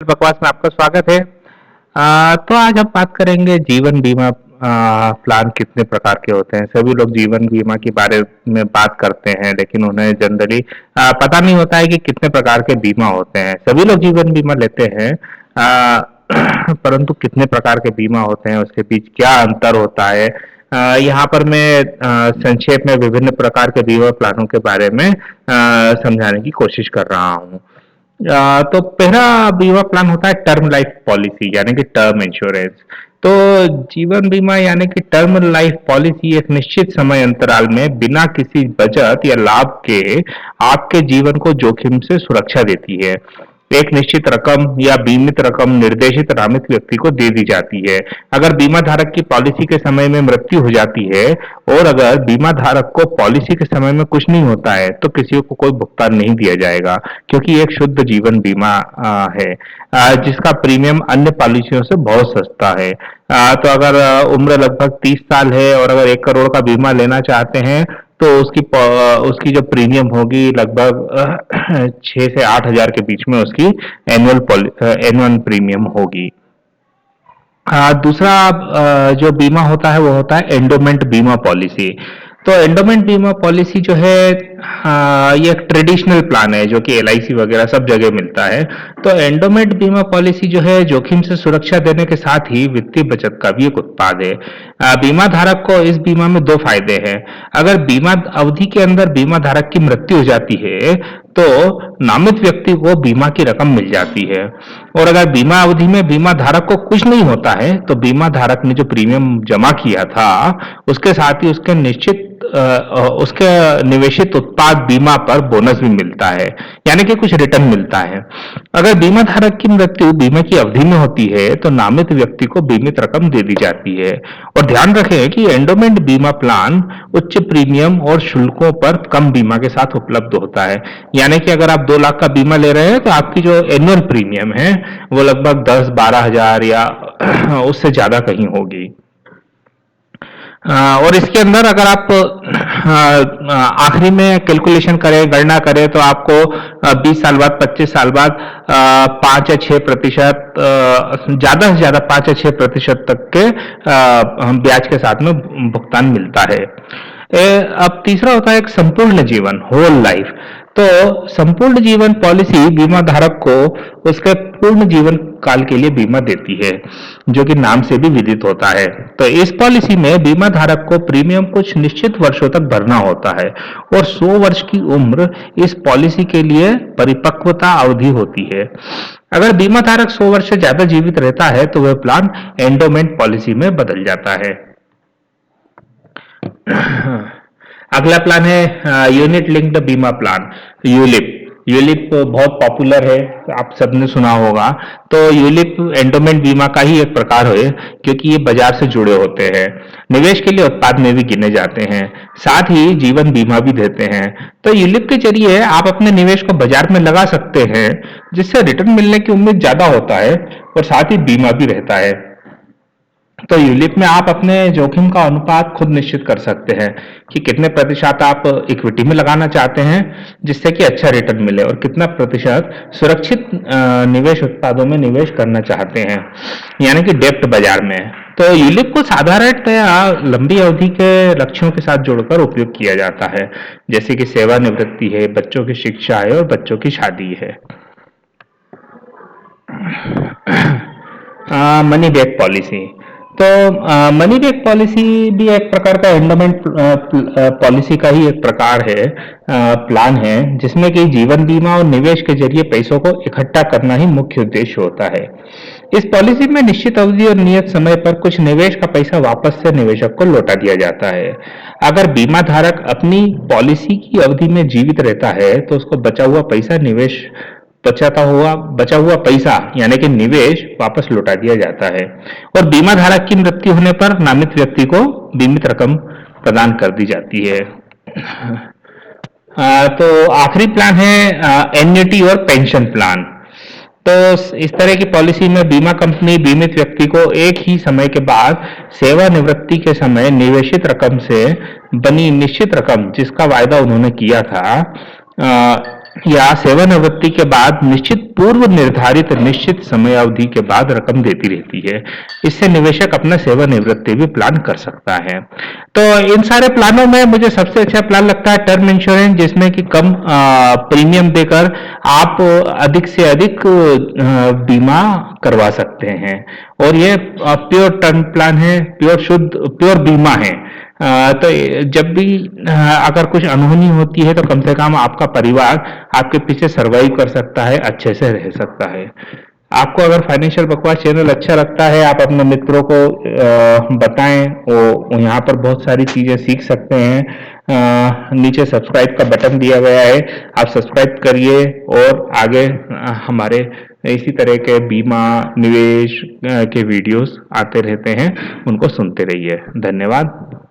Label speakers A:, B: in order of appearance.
A: बकवास में आपका स्वागत है। तो आज हम बात करेंगे जीवन बीमा प्लान कितने प्रकार के होते हैं। सभी लोग जीवन बीमा के बारे में बात करते हैं, लेकिन उन्हें जनरली पता नहीं होता है कि कितने प्रकार के बीमा होते हैं। सभी लोग जीवन बीमा लेते हैं, परंतु कितने प्रकार के बीमा होते हैं, उसके बीच क्या अंतर होता है। यहाँ पर मैं संक्षेप में विभिन्न प्रकार के बीमा प्लानों के बारे में समझाने की कोशिश कर रहा हूँ। तो पहला बीमा प्लान होता है टर्म लाइफ पॉलिसी, यानी कि टर्म इंश्योरेंस। तो जीवन बीमा यानी कि टर्म लाइफ पॉलिसी एक निश्चित समय अंतराल में बिना किसी बचत या लाभ के आपके जीवन को जोखिम से सुरक्षा देती है। एक निश्चित रकम या बीमित रकम निर्देशित नामित व्यक्ति को दे दी जाती है। अगर बीमा धारक की पॉलिसी के समय में मृत्यु हो जाती है और अगर बीमा धारक को पॉलिसी के समय में कुछ नहीं होता है, तो किसी को कोई भुगतान नहीं दिया जाएगा, क्योंकि ये एक शुद्ध जीवन बीमा है, जिसका प्रीमियम अन्य पॉलिसियों से बहुत सस्ता है। तो अगर उम्र लगभग 30 साल है और अगर 1 करोड़ का बीमा लेना चाहते हैं, तो उसकी जो प्रीमियम होगी लगभग 6 से 8 हजार के बीच में उसकी एनुअल प्रीमियम होगी। दूसरा जो बीमा होता है वो होता है एंडोमेंट बीमा पॉलिसी। तो एंडोमेंट बीमा पॉलिसी जो है, ये एक ट्रेडिशनल प्लान है जो कि एलआईसी वगैरह सब जगह मिलता है। तो एंडोमेंट बीमा पॉलिसी जो है जोखिम से सुरक्षा देने के साथ ही वित्तीय बचत का भी एक उत्पाद है। बीमा धारक को इस बीमा में 2 फायदे हैं। अगर बीमा अवधि के अंदर बीमा धारक की मृत्यु हो जाती है, तो नामित व्यक्ति को बीमा की रकम मिल जाती है। और अगर बीमा अवधि में बीमा धारक को कुछ नहीं होता है, तो बीमा धारक ने जो प्रीमियम जमा किया था उसके साथ ही उसके निवेशित उत्पाद बीमा पर बोनस भी मिलता है, यानी कि कुछ रिटर्न मिलता है। अगर बीमा धारक की मृत्यु बीमा की अवधि में होती है, तो नामित व्यक्ति को बीमित रकम दे दी जाती है। और ध्यान रखें कि एंडोमेंट बीमा प्लान उच्च प्रीमियम और शुल्कों पर कम बीमा के साथ उपलब्ध होता है। यानी कि अगर आप 2 लाख का बीमा ले रहे हैं, तो आपकी जो एनुअल प्रीमियम है वो लगभग 10-12 हजार या उससे ज्यादा कहीं होगी। और इसके अंदर अगर आप आखिरी में कैलकुलेशन करें, गणना करें, तो आपको 20 साल बाद, 25 साल बाद 5 या 6% ज्यादा से ज्यादा 5 या 6% तक के ब्याज के साथ में भुगतान मिलता है। अब तीसरा होता है एक संपूर्ण जीवन, होल लाइफ। तो संपूर्ण जीवन पॉलिसी बीमा धारक को उसके पूर्ण जीवन काल के लिए बीमा देती है, जो कि नाम से भी विदित होता है। तो इस पॉलिसी में बीमा धारक को प्रीमियम कुछ निश्चित वर्षों तक भरना होता है और 100 वर्ष की उम्र इस पॉलिसी के लिए परिपक्वता अवधि होती है। अगर बीमा धारक 100 वर्ष से ज्यादा जीवित रहता है, तो वह प्लान एंडोमेंट पॉलिसी में बदल जाता है। अगला प्लान है यूनिट लिंक्ड बीमा प्लान, यूलिप। यूलिप बहुत पॉपुलर है, आप सबने सुना होगा। तो यूलिप एंडोमेंट बीमा का ही एक प्रकार है, क्योंकि ये बाजार से जुड़े होते हैं, निवेश के लिए उत्पाद में भी गिने जाते हैं, साथ ही जीवन बीमा भी देते हैं। तो यूलिप के जरिए आप अपने निवेश को बाजार में लगा सकते हैं, जिससे रिटर्न मिलने की उम्मीद ज्यादा होता है और साथ ही बीमा भी रहता है। तो यूलिप में आप अपने जोखिम का अनुपात खुद निश्चित कर सकते हैं कि कितने प्रतिशत आप इक्विटी में लगाना चाहते हैं जिससे कि अच्छा रिटर्न मिले, और कितना प्रतिशत सुरक्षित निवेश उत्पादों में निवेश करना चाहते हैं, यानी कि डेब्ट बाजार में। तो यूलिप को साधारणतया लंबी अवधि के लक्ष्यों के साथ जोड़कर उपयोग किया जाता है, जैसे कि सेवानिवृत्ति है, बच्चों की शिक्षा है और बच्चों की शादी है। Money back policy. तो मनी बैक पॉलिसी भी एक प्रकार का एंडोमेंट पॉलिसी का ही एक प्रकार है, प्लान है, जिसमें कि जीवन बीमा और निवेश के जरिए पैसों को इकट्ठा करना ही मुख्य उद्देश्य होता है। इस पॉलिसी में निश्चित अवधि और नियत समय पर कुछ निवेश का पैसा वापस से निवेशक को लौटा दिया जाता है। अगर बीमा धारक अपनी पॉलिसी की अवधि में जीवित रहता है, तो उसको बचा हुआ पैसा यानी कि निवेश वापस लौटा दिया जाता है, और बीमा धारक की मृत्यु होने पर नामित व्यक्ति को बीमित रकम प्रदान कर दी जाती है। तो आखिरी प्लान है एन्युटी और पेंशन प्लान। तो इस तरह की पॉलिसी में बीमा कंपनी बीमित व्यक्ति को एक ही समय के बाद सेवानिवृत्ति के समय निवेशित रकम से बनी निश्चित रकम, जिसका वायदा उन्होंने किया था, या सेवानिवृत्ति के बाद निश्चित पूर्व निर्धारित निश्चित समय अवधि के बाद रकम देती रहती है। इससे निवेशक अपना सेवानिवृत्ति भी प्लान कर सकता है। तो इन सारे प्लानों में मुझे सबसे अच्छा प्लान लगता है टर्म इंश्योरेंस, जिसमें कि कम प्रीमियम देकर आप अधिक से अधिक बीमा करवा सकते हैं। और ये प्योर टर्म प्लान है, प्योर शुद्ध प्योर बीमा है। तो जब भी अगर कुछ अनहोनी होती है तो कम से कम आपका परिवार आपके पीछे सरवाइव कर सकता है, अच्छे से रह सकता है। आपको अगर फाइनेंशियल बकवास चैनल अच्छा लगता है, आप अपने मित्रों को बताएं, वो यहाँ पर बहुत सारी चीजें सीख सकते हैं। नीचे सब्सक्राइब का बटन दिया गया है, आप सब्सक्राइब करिए और आगे हमारे इसी तरह के बीमा निवेश के वीडियोस आते रहते हैं, उनको सुनते रहिए। धन्यवाद।